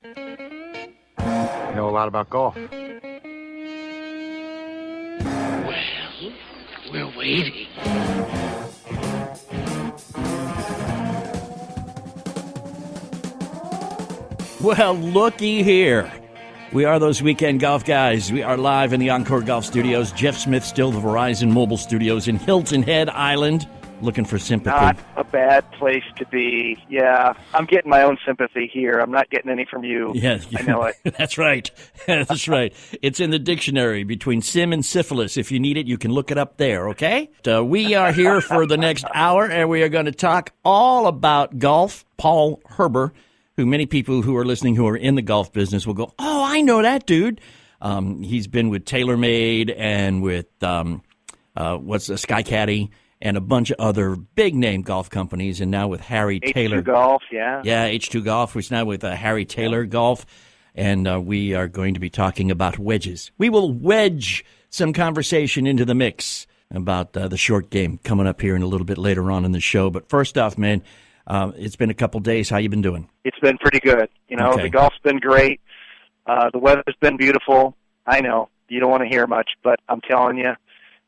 You know a lot about golf. Well, we're waiting. Well, looky here. We are those weekend golf guys. We are live in the Encore Golf Studios. Jeff Smith still the Verizon Mobile Studios in Hilton Head Island, looking for sympathy. Not a bad place to be. Yeah, I'm getting my own sympathy here. I'm not getting any from you. Yes, I know it. That's right. That's right. It's in the dictionary between sim and syphilis. If you need it, you can look it up there, okay? We are here for the next hour, and we are going to talk all about golf. Paul Herber, who many people who are listening who are in the golf business will go, oh, I know that dude. He's been with TaylorMade and with Sky Caddy and a bunch of other big-name golf companies, and now with Harry Taylor. H2 Golf, yeah. Yeah, H2 Golf, who's now with Harry Taylor Golf, and we are going to be talking about wedges. We will wedge some conversation into the mix about the short game coming up here in a little bit later on in the show. But first off, man, it's been a couple days. How you been doing? It's been pretty good. You know, Okay. The golf's been great. The weather's been beautiful. I know you don't want to hear much, but I'm telling you,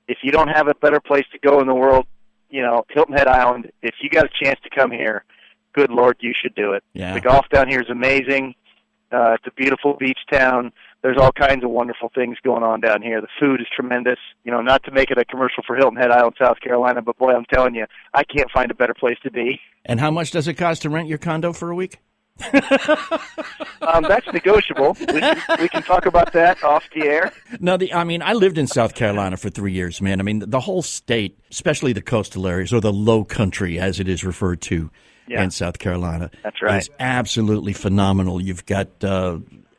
if you don't have a better place to go in the world, you know, Hilton Head Island, if you got a chance to come here, good Lord, you should do it. Yeah. The golf down here is amazing. It's a beautiful beach town. There's all kinds of wonderful things going on down here. The food is tremendous. You know, not to make it a commercial for Hilton Head Island, South Carolina, but boy, I'm telling you, I can't find a better place to be. And how much does it cost to rent your condo for a week? That's negotiable. We can talk about that off the air. No, I lived in South Carolina for 3 years, man. I mean, the whole state, especially the coastal areas, or the low country, as it is referred to in South Carolina, That's right. is absolutely phenomenal. You've got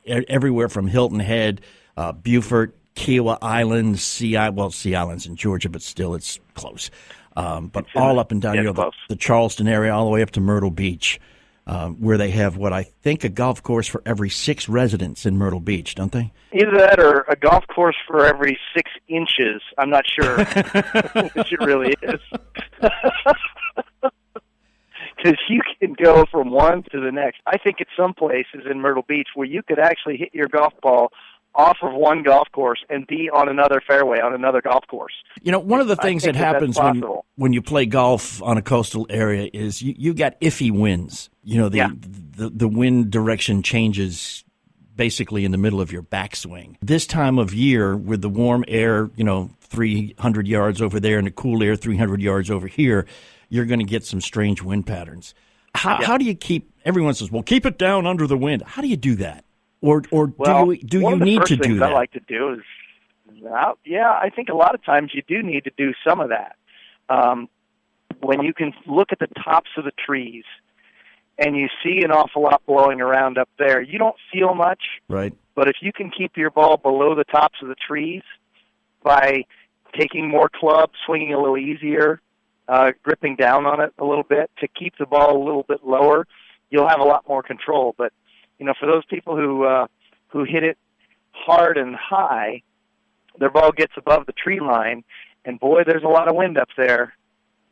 everywhere from Hilton Head, Beaufort, Kiowa Island, Sea Island's in Georgia, but still it's close. But all up and down, the Charleston area, all the way up to Myrtle Beach. Where they have what I think a golf course for every 6 residents in Myrtle Beach, don't they? Either that or a golf course for every 6 inches. I'm not sure which it really is. Because you can go from one to the next. I think at some places in Myrtle Beach where you could actually hit your golf ball off of one golf course and be on another fairway on another golf course. You know, one of the things that happens when you play golf on a coastal area is you got iffy winds. You know, the wind direction changes basically in the middle of your backswing. This time of year with the warm air, 300 yards over there and the cool air 300 yards over here, you're going to get some strange wind patterns. How do you everyone says, well, keep it down under the wind. How do you do that? Or do you need to do that? I like to do is, I think a lot of times you do need to do some of that. When you can look at the tops of the trees and you see an awful lot blowing around up there, you don't feel much. Right. But if you can keep your ball below the tops of the trees by taking more clubs, swinging a little easier, gripping down on it a little bit to keep the ball a little bit lower, you'll have a lot more control. But for those people who hit it hard and high, their ball gets above the tree line, and boy, there's a lot of wind up there,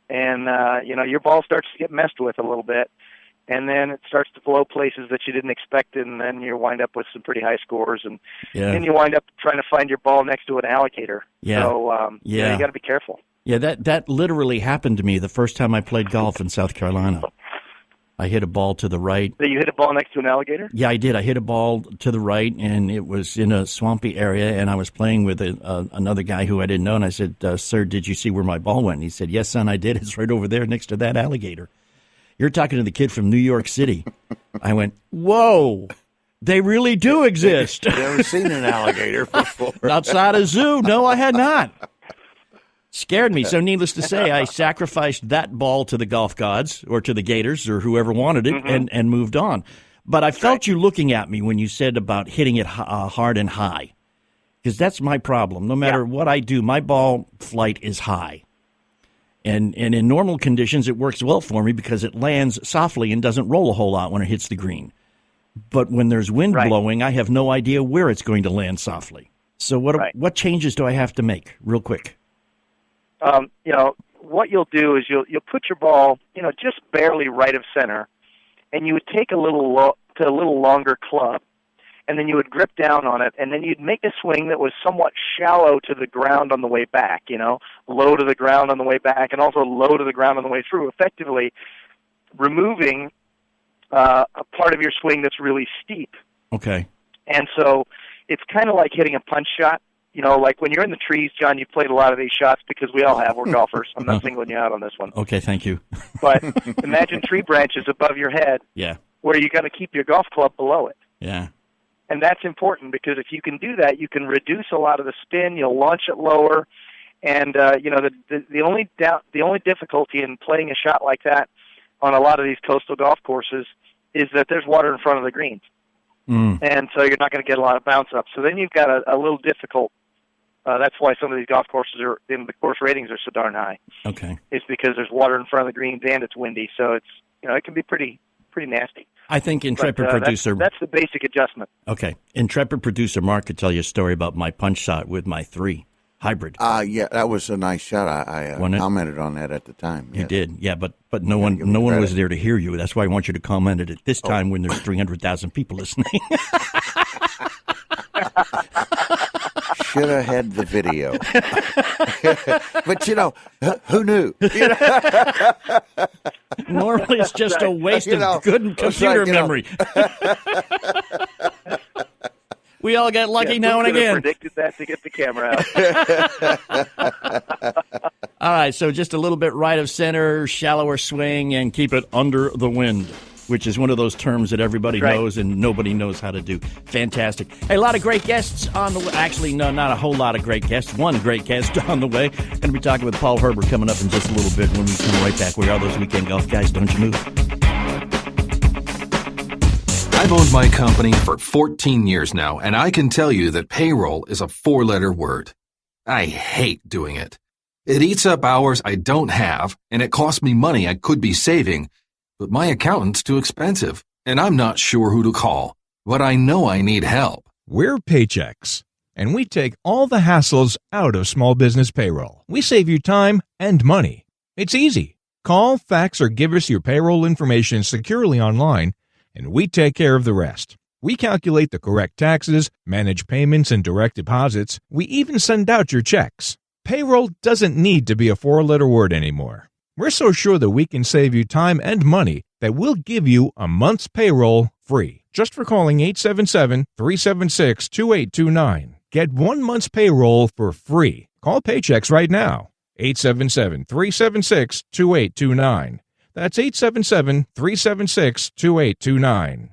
and your ball starts to get messed with a little bit, and then it starts to blow places that you didn't expect, and then you wind up with some pretty high scores, and then you wind up trying to find your ball next to an alligator. Yeah. So you got to be careful. Yeah, that literally happened to me the first time I played golf in South Carolina. I hit a ball to the right. So you hit a ball next to an alligator? Yeah, I did. I hit a ball to the right, and it was in a swampy area, and I was playing with another guy who I didn't know, and I said, sir, did you see where my ball went? And he said, yes, son, I did. It's right over there next to that alligator. You're talking to the kid from New York City. I went, whoa, they really do exist. I've never seen an alligator before. Outside a zoo. No, I had not. Scared me. So needless to say, I sacrificed that ball to the golf gods or to the Gators or whoever wanted it and moved on. But I felt you looking at me when you said about hitting it hard and high, because that's my problem. No matter what I do, my ball flight is high. And in normal conditions, it works well for me because it lands softly and doesn't roll a whole lot when it hits the green. But when there's wind blowing, I have no idea where it's going to land softly. So what changes do I have to make real quick? What you'll do is you'll put your ball, just barely right of center, and you would take a little to a little longer club, and then you would grip down on it, and then you'd make a swing that was somewhat shallow to the ground on the way back, low to the ground on the way back, and also low to the ground on the way through, effectively removing a part of your swing that's really steep. Okay. And so it's kind of like hitting a punch shot. Like when you're in the trees, John, you've played a lot of these shots because we all have. We're golfers. I'm not singling you out on this one. Okay, thank you. But imagine tree branches above your head. Yeah. Where you got to keep your golf club below it. Yeah. And that's important because if you can do that, you can reduce a lot of the spin. You'll launch it lower, and the only difficulty in playing a shot like that on a lot of these coastal golf courses is that there's water in front of the greens, and so you're not going to get a lot of bounce up. So then you've got a little difficult. That's why some of these golf courses the course ratings are so darn high. Okay. It's because there's water in front of the greens and it's windy, so it's it can be pretty nasty. I think Intrepid producer... That's the basic adjustment. Okay. Intrepid producer Mark could tell you a story about my punch shot with my 3 hybrid. Yeah, that was a nice shot. I commented on that at the time. You did, yeah, but no one was there to hear you. That's why I want you to comment it at this time when there's 300,000 people listening. Should have had the video. But, who knew? Normally it's just a waste of good computer memory. We all get lucky now and again. Predicted that to get the camera out. All right, so just a little bit right of center, shallower swing, and keep it under the wind, which is one of those terms that everybody knows and nobody knows how to do. Fantastic. Hey, a lot of great guests on the way. Actually, no, not a whole lot of great guests. One great guest on the way. Going to be talking with Paul Herbert coming up in just a little bit when we come right back. We are those weekend golf guys. Don't you move. I've owned my company for 14 years now, and I can tell you that payroll is a 4-letter word. I hate doing it. It eats up hours I don't have, and it costs me money I could be saving. But my accountant's too expensive, and I'm not sure who to call. But I know I need help. We're Paychex, and we take all the hassles out of small business payroll. We save you time and money. It's easy. Call, fax, or give us your payroll information securely online, and we take care of the rest. We calculate the correct taxes, manage payments and direct deposits. We even send out your checks. Payroll doesn't need to be a 4-letter word anymore. We're so sure that we can save you time and money that we'll give you a month's payroll free just for calling 877-376-2829. Get 1 month's payroll for free. Call Paychex right now. 877-376-2829. That's 877-376-2829.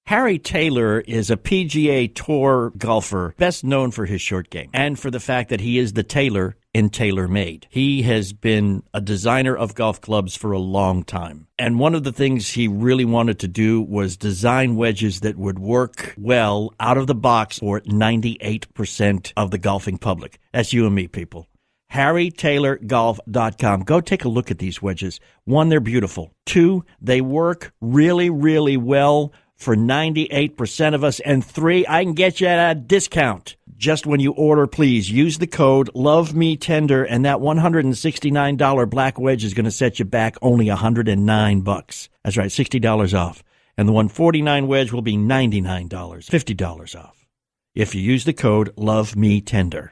Harry Taylor is a PGA Tour golfer, best known for his short game and for the fact that he is the tailor in TaylorMade. He has been a designer of golf clubs for a long time. And one of the things he really wanted to do was design wedges that would work well out of the box for 98% of the golfing public. That's you and me, people. HarryTaylorGolf.com. Go take a look at these wedges. 1, they're beautiful. 2, they work really, really well for 98% of us. And 3, I can get you at a discount. Just when you order, please use the code LOVEMeTender, and that $169 black wedge is going to set you back only $109. That's right, $60 off. And the $149 wedge will be $99, $50 off. If you use the code LOVEMeTender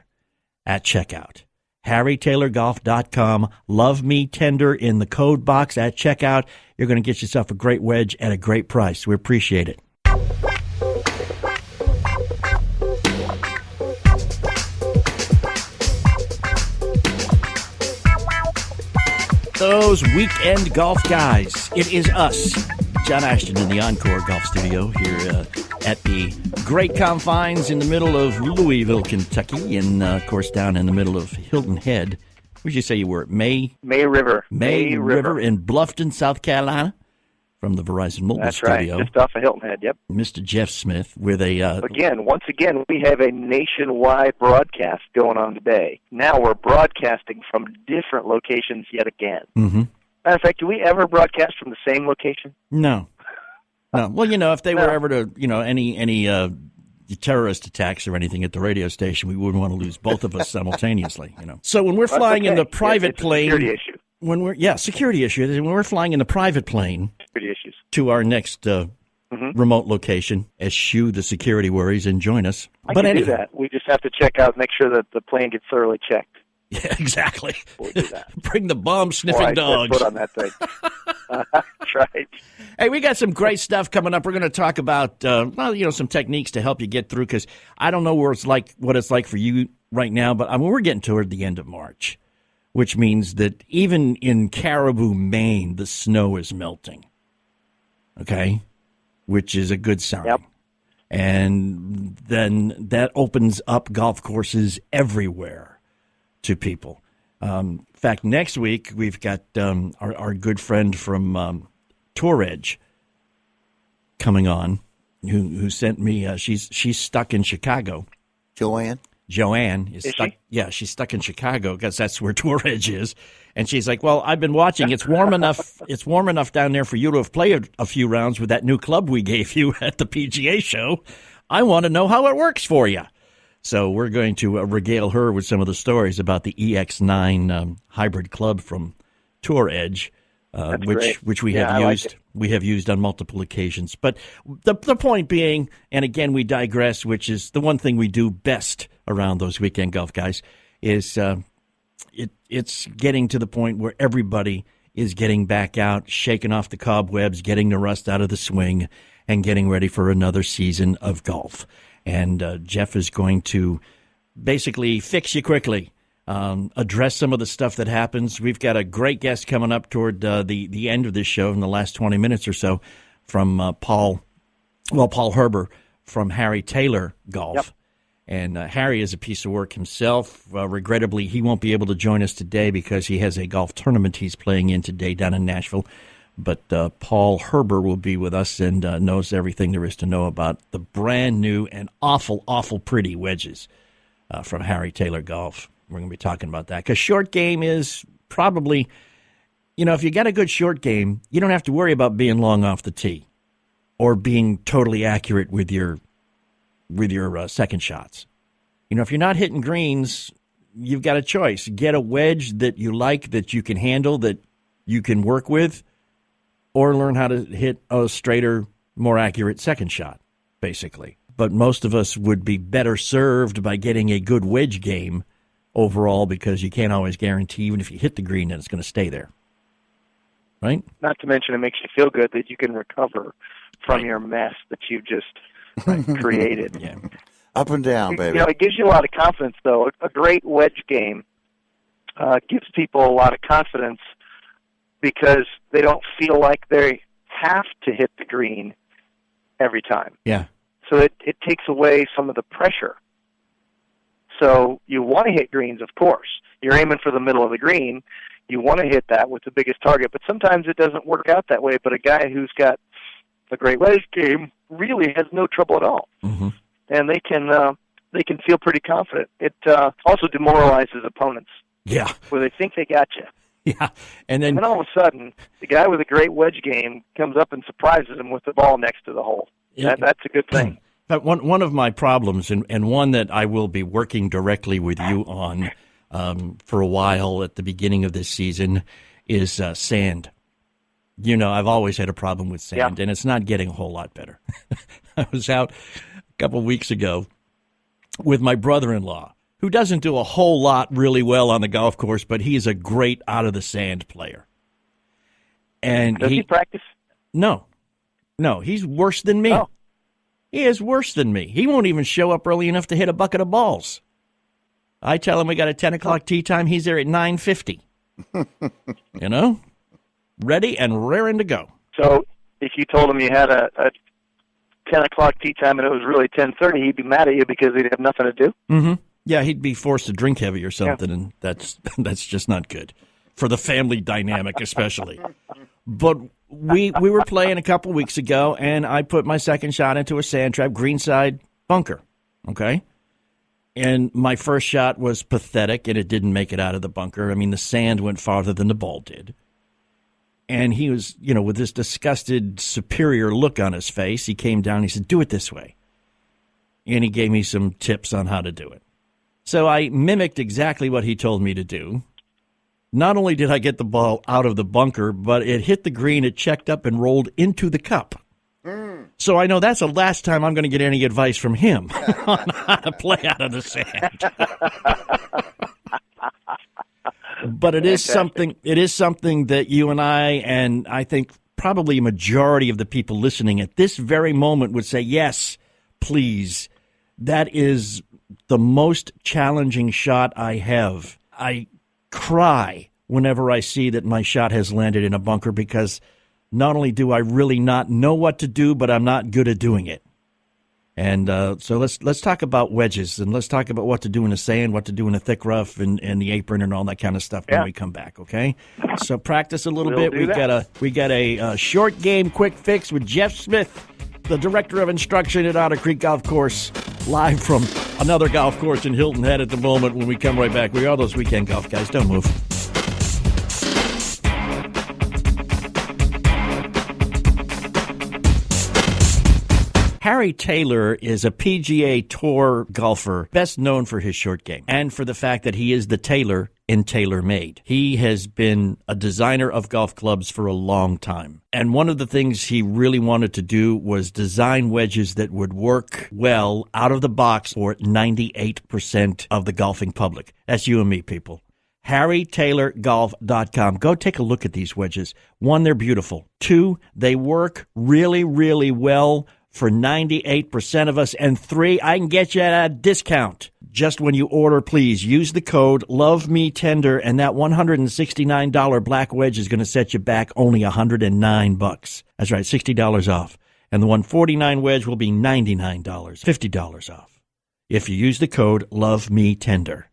at checkout. HarryTaylorGolf.com. Love Me Tender in the code box at checkout. You're going to get yourself a great wedge at a great price. We appreciate it. Those weekend golf guys. It is us, John Ashton in the Encore Golf Studio here at the great confines in the middle of Louisville, Kentucky, and, of course, down in the middle of Hilton Head. Where'd you say you were at? May River. May River in Bluffton, South Carolina, from the Verizon Mobile That's Studio. Right, just off of Hilton Head, yep. Mr. Jeff Smith with a... once again, we have a nationwide broadcast going on today. Now we're broadcasting from different locations yet again. Mm-hmm. Matter of fact, do we ever broadcast from the same location? No. Well, if they were ever to, any terrorist attacks or anything at the radio station, we wouldn't want to lose both of us simultaneously, So when we're flying in the private plane... Security issue. Security issue. When we're flying in the private plane security issues. to our next remote location, eschew the security worries, and join us. I can do that. We just have to check out, make sure that the plane gets thoroughly checked. Yeah, exactly. We'll do that. Bring the bomb-sniffing dogs. Put on that thing. That's right. Hey, we got some great stuff coming up. We're going to talk about, some techniques to help you get through, because I don't know what it's like for you right now, but we're getting toward the end of March, which means that even in Caribou, Maine, the snow is melting. Okay? Which is a good sign. Yep. And then that opens up golf courses everywhere to people. In fact, next week we've got our good friend from Tour Edge coming on, who sent me. She's stuck in Chicago. Joanne is stuck. Yeah, she's stuck in Chicago because that's where Tour Edge is. And she's like, "Well, I've been watching. It's warm enough. It's warm enough down there for you to have played a few rounds with that new club we gave you at the PGA show. I want to know how it works for you." So we're going to regale her with some of the stories about the EX9 hybrid club from Tour Edge, which we have used. We have used on multiple occasions. But the point being, and again we digress, which is the one thing we do best around those weekend golf guys, is it's getting to the point where everybody is getting back out, shaking off the cobwebs, getting the rust out of the swing, and getting ready for another season of golf. And Jeff is going to basically fix you quickly, address some of the stuff that happens. We've got a great guest coming up toward the end of this show in the last 20 minutes or so from Paul Herber from Harry Taylor Golf. Yep. And Harry is a piece of work himself. Regrettably, he won't be able to join us today because he has a golf tournament he's playing in today down in Nashville. But Paul Herber will be with us and knows everything there is to know about the brand new and awful pretty wedges from Harry Taylor Golf. We're going to be talking about that because short game is probably, if you got a good short game, you don't have to worry about being long off the tee or being totally accurate with your second shots. If you're not hitting greens, you've got a choice. Get a wedge that you like, that you can handle, that you can work with, or learn how to hit a straighter, more accurate second shot, basically. But most of us would be better served by getting a good wedge game overall because you can't always guarantee, even if you hit the green, that it's going to stay there. Right? Not to mention it makes you feel good that you can recover from your mess that you've just created. Yeah. Up and down, baby. It gives you a lot of confidence, though. A great wedge game gives people a lot of confidence because they don't feel like they have to hit the green every time. Yeah. So it takes away some of the pressure. So you want to hit greens, of course. You're aiming for the middle of the green. You want to hit that with the biggest target, but sometimes it doesn't work out that way. But a guy who's got a great wedge game really has no trouble at all. Mm-hmm. And they can feel pretty confident. It also demoralizes opponents. Yeah. Where they think they got you. Yeah, and then all of a sudden, the guy with a great wedge game comes up and surprises him with the ball next to the hole. That's a good thing. One of my problems, and one that I will be working directly with you on for a while at the beginning of this season, is sand. I've always had a problem with sand, and it's not getting a whole lot better. I was out a couple of weeks ago with my brother-in-law, who doesn't do a whole lot really well on the golf course, but he's a great out-of-the-sand player. And Does he practice? No, he's worse than me. Oh. He is worse than me. He won't even show up early enough to hit a bucket of balls. I tell him we got a 10 o'clock tee time. He's there at 9:50. Ready and raring to go. So if you told him you had a 10 o'clock tee time and it was really 10:30, he'd be mad at you because he'd have nothing to do? Mm-hmm. Yeah, he'd be forced to drink heavy or something, and that's just not good for the family dynamic especially. But we were playing a couple weeks ago, and I put my second shot into a sand trap, greenside bunker, okay? And my first shot was pathetic, and it didn't make it out of the bunker. I mean, the sand went farther than the ball did. And he was, with this disgusted, superior look on his face, he came down and he said, "Do it this way." And he gave me some tips on how to do it. So I mimicked exactly what he told me to do. Not only did I get the ball out of the bunker, but it hit the green, it checked up and rolled into the cup. So I know that's the last time I'm going to get any advice from him on how to play out of the sand. But it is something. It is something that you and I think probably a majority of the people listening at this very moment would say, yes, please. That is the most challenging shot I have. I cry whenever I see that my shot has landed in a bunker because not only do I really not know what to do, but I'm not good at doing it. And so let's talk about wedges, and let's talk about what to do in the sand, what to do in the thick rough, and the apron, and all that kind of stuff when we come back. Okay, so practice a little bit. We got a short game quick fix with Jeff Smith, the director of instruction at Otter Creek Golf Course, live from another golf course in Hilton Head at the moment. When we come right back, we are those weekend golf guys. Don't move. Harry Taylor is a PGA Tour golfer, best known for his short game and for the fact that he is the tailor in TaylorMade. He has been a designer of golf clubs for a long time. And one of the things he really wanted to do was design wedges that would work well out of the box for 98% of the golfing public. That's you and me, people. HarryTaylorGolf.com. Go take a look at these wedges. One, they're beautiful. Two, they work really, really well for 98% of us. And three, I can get you at a discount. Just when you order, please use the code LOVEMeTender, and that $169 black wedge is going to set you back only $109. That's right, $60 off. And the $149 wedge will be $99, $50 off. If you use the code LOVEMeTender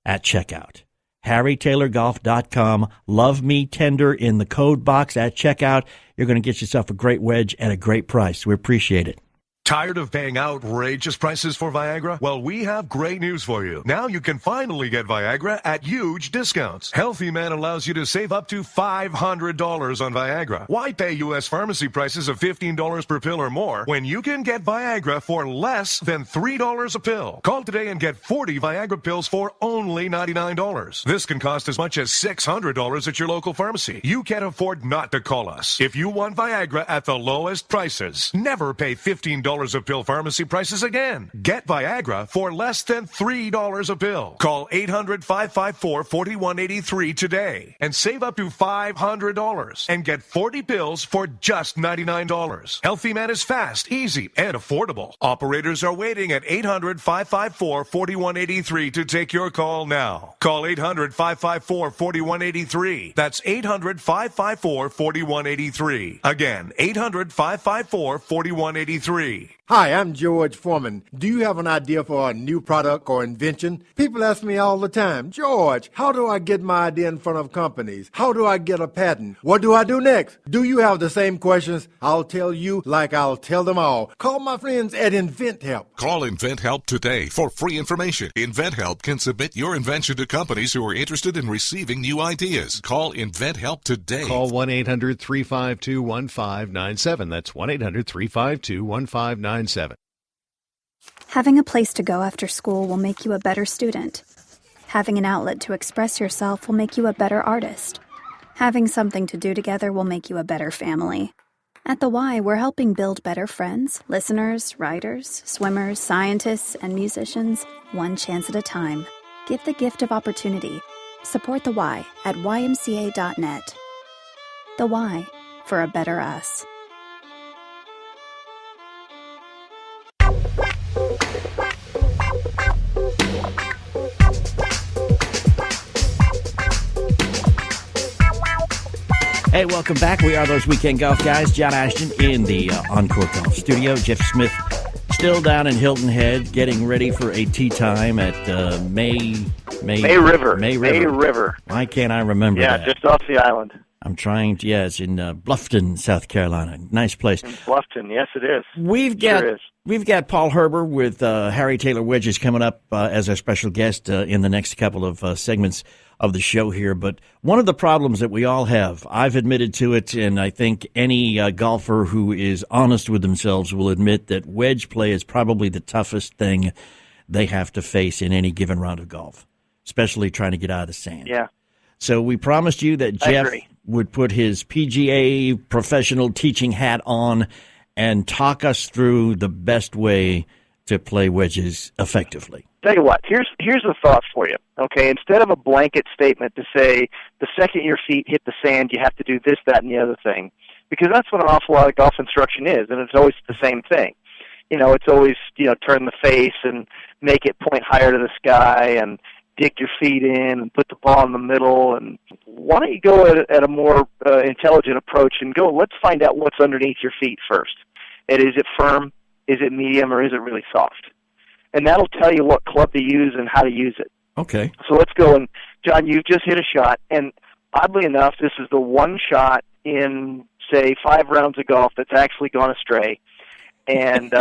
at checkout. HarryTaylorGolf.com. Love Me Tender in the code box at checkout. You're going to get yourself a great wedge at a great price. We appreciate it. Tired of paying outrageous prices for Viagra? Well, we have great news for you. Now you can finally get Viagra at huge discounts. Healthy Man allows you to save up to $500 on Viagra. Why pay U.S. pharmacy prices of $15 per pill or more when you can get Viagra for less than $3 a pill? Call today and get 40 Viagra pills for only $99. This can cost as much as $600 at your local pharmacy. You can't afford not to call us. If you want Viagra at the lowest prices, never pay $15 of pill pharmacy prices again. Get Viagra for less than $3 a pill. Call 800-554-4183 today and save up to $500 and get 40 pills for just $99. Healthy Man is fast, easy, and affordable. Operators are waiting at 800-554-4183 to take your call now. Call 800-554-4183. That's 800-554-4183. Again, 800-554-4183. Hi, I'm George Foreman. Do you have an idea for a new product or invention? People ask me all the time, George, how do I get my idea in front of companies? How do I get a patent? What do I do next? Do you have the same questions? I'll tell you like I'll tell them all. Call my friends at InventHelp. Call InventHelp today for free information. InventHelp can submit your invention to companies who are interested in receiving new ideas. Call InventHelp today. Call 1-800-352-1597. That's 1-800-352-1597. Having a place to go after school will make you a better student. Having an outlet to express yourself will make you a better artist. Having something to do together will make you a better family. At the Y, we're helping build better friends, listeners, writers, swimmers, scientists, and musicians, one chance at a time. Give the gift of opportunity. Support the Y at ymca.net. The Y, for a better us. Hey, welcome back. We are those weekend golf guys. John Ashton in the Encore Golf Studio. Jeff Smith still down in Hilton Head, getting ready for a tee time at May River. Why can't I remember that? Yeah, just off the island. I'm trying to, it's in Bluffton, South Carolina. Nice place. In Bluffton, yes, it is. We've got Paul Herber with Harry Taylor Wedges coming up as our special guest in the next couple of segments of the show here. But one of the problems that we all have, I've admitted to it, and I think any golfer who is honest with themselves will admit that wedge play is probably the toughest thing they have to face in any given round of golf, especially trying to get out of the sand. Yeah. So we promised you that Jeff would put his PGA professional teaching hat on and talk us through the best way to play wedges effectively. Tell you what, here's a thought for you. Okay, instead of a blanket statement to say the second your feet hit the sand, you have to do this, that, and the other thing, because that's what an awful lot of golf instruction is, and it's always the same thing. It's always turn the face and make it point higher to the sky and dig your feet in and put the ball in the middle. And why don't you go at a more intelligent approach and go, let's find out what's underneath your feet first. And is it firm? Is it medium? Or is it really soft? And that'll tell you what club to use and how to use it. Okay. So let's go. And, John, you've just hit a shot. And oddly enough, this is the one shot in, say, 5 rounds of golf that's actually gone astray and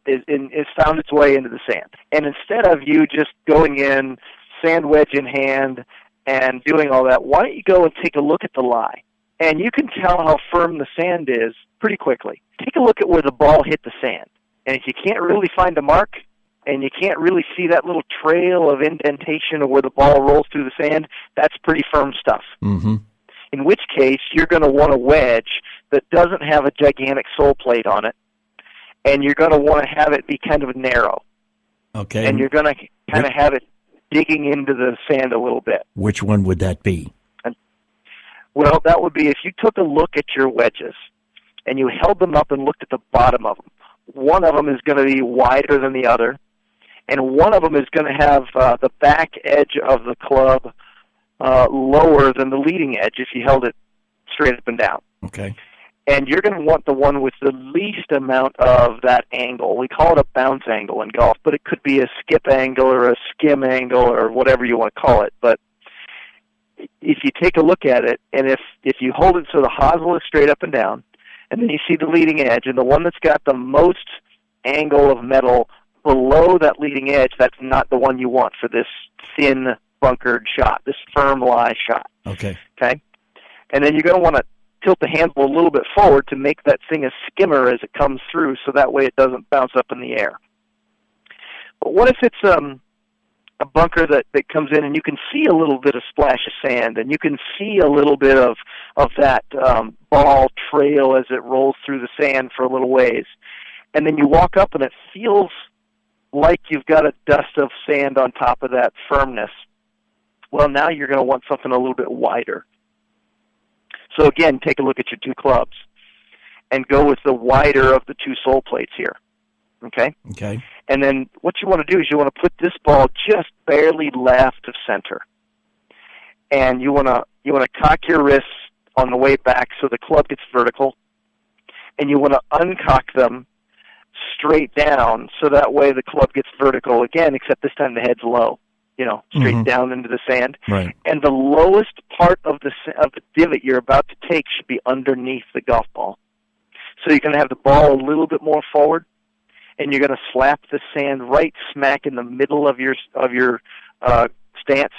it's found its way into the sand. And instead of you just going in, sand wedge in hand, and doing all that, why don't you go and take a look at the lie? And you can tell how firm the sand is pretty quickly. Take a look at where the ball hit the sand. And if you can't really find a mark, and you can't really see that little trail of indentation of where the ball rolls through the sand, that's pretty firm stuff. Mm-hmm. In which case, you're going to want a wedge that doesn't have a gigantic sole plate on it, and you're going to want to have it be kind of narrow. Okay. And you're going to kind of have it digging into the sand a little bit. Which one would that be? Well, that would be if you took a look at your wedges and you held them up and looked at the bottom of them. One of them is going to be wider than the other, and one of them is going to have the back edge of the club lower than the leading edge if you held it straight up and down. Okay. And you're going to want the one with the least amount of that angle. We call it a bounce angle in golf, but it could be a skip angle or a skim angle or whatever you want to call it. But if you take a look at it, and if you hold it so the hosel is straight up and down, and then you see the leading edge, and the one that's got the most angle of metal below that leading edge, that's not the one you want for this thin, bunkered shot, this firm lie shot. Okay. Okay? And then you're going to want to tilt the handle a little bit forward to make that thing a skimmer as it comes through, so that way it doesn't bounce up in the air. But what if it's a bunker that comes in and you can see a little bit of splash of sand, and you can see a little bit of that ball trail as it rolls through the sand for a little ways, and then you walk up and it feels like you've got a dust of sand on top of that firmness? Well, now you're going to want something a little bit wider. So again, take a look at your 2 clubs and go with the wider of the 2 sole plates here. Okay? Okay. And then what you want to do is you want to put this ball just barely left of center. And you want to cock your wrists on the way back so the club gets vertical. And you want to uncock them straight down so that way the club gets vertical again, except this time the head's low, straight down into the sand. Right. And the lowest part of the divot you're about to take should be underneath the golf ball. So you're going to have the ball a little bit more forward, and you're going to slap the sand right smack in the middle of your stance,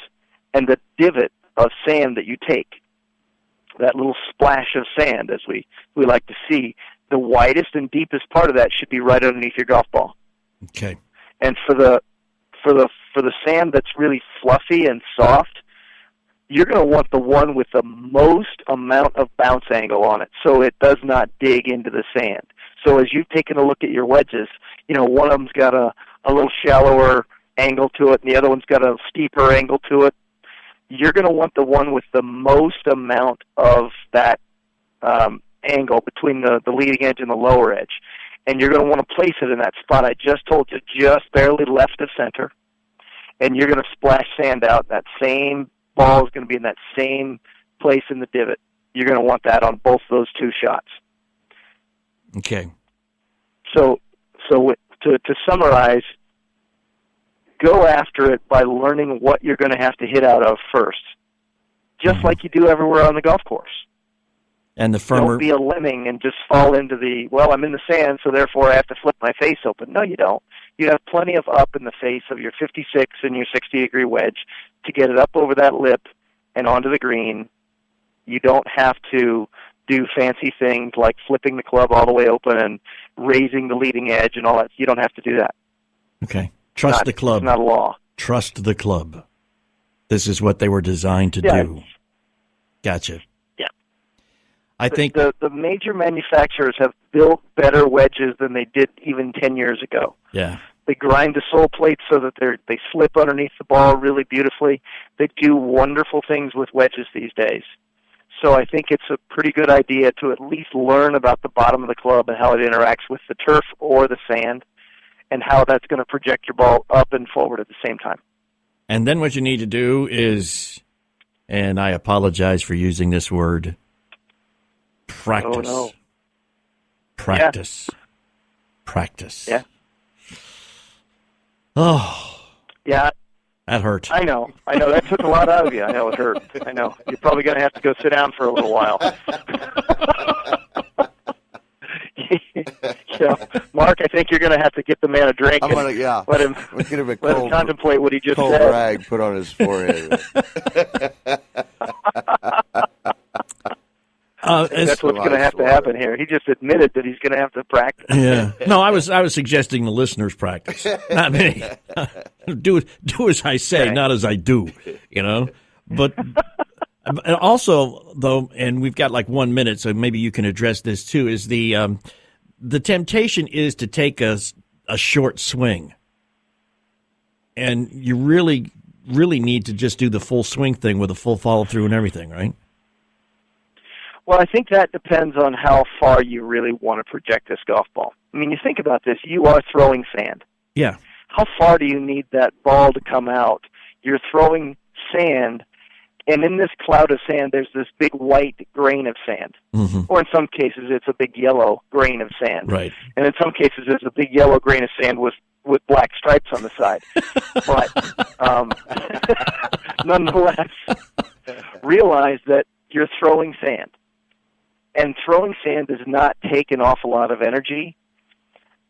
and the divot of sand that you take, that little splash of sand, as we like to see, the widest and deepest part of that should be right underneath your golf ball. Okay. And for the sand that's really fluffy and soft, you're going to want the one with the most amount of bounce angle on it, so it does not dig into the sand. So as you've taken a look at your wedges, one of them's got a little shallower angle to it, and the other one's got a steeper angle to it. You're going to want the one with the most amount of that angle between the leading edge and the lower edge. And you're going to want to place it in that spot I just told you, just barely left of center. And you're going to splash sand out. That same ball is going to be in that same place in the divot. You're going to want that on both those 2 shots. Okay. So to summarize, go after it by learning what you're going to have to hit out of first, just like you do everywhere on the golf course. And the firmer... Don't be a lemming and just fall into I'm in the sand, so therefore I have to flip my face open. No, you don't. You have plenty of up in the face of your 56 and your 60-degree wedge to get it up over that lip and onto the green. You don't have to do fancy things like flipping the club all the way open and raising the leading edge and all that. You don't have to do that. Okay. Trust the club. It's not a law. Trust the club. This is what they were designed to do. Gotcha. Yeah. I think the major manufacturers have built better wedges than they did even 10 years ago. Yeah. They grind the sole plates so that they slip underneath the ball really beautifully. They do wonderful things with wedges these days. So I think it's a pretty good idea to at least learn about the bottom of the club and how it interacts with the turf or the sand and how that's going to project your ball up and forward at the same time. And then what you need to do is, and I apologize for using this word, practice. Oh, no. Practice. Yeah. Practice. Yeah. Oh. Yeah. That hurt. I know. That took a lot out of you. I know it hurt. I know. You're probably going to have to go sit down for a little while. Mark, I think you're going to have to get the man a drink. I'm going to, let him contemplate what he just cold said. Cold rag put on his forehead. That's what's going to have to happen here. He just admitted that he's going to have to practice. Yeah. No, I was suggesting the listeners practice, not me. do as I say, okay. Not as I do. You know, but also though, and we've got like 1 minute, so maybe you can address this too. Is the temptation is to take a short swing, and you really need to just do the full swing thing with a full follow through and everything, right? Well, I think that depends on how far you really want to project this golf ball. I mean, you think about this. You are throwing sand. Yeah. How far do you need that ball to come out? You're throwing sand, and in this cloud of sand, there's this big white grain of sand. Mm-hmm. Or in some cases, it's a big yellow grain of sand. Right. And in some cases, it's a big yellow grain of sand with black stripes on the side. But nonetheless, realize that you're throwing sand. And throwing sand does not take an awful lot of energy,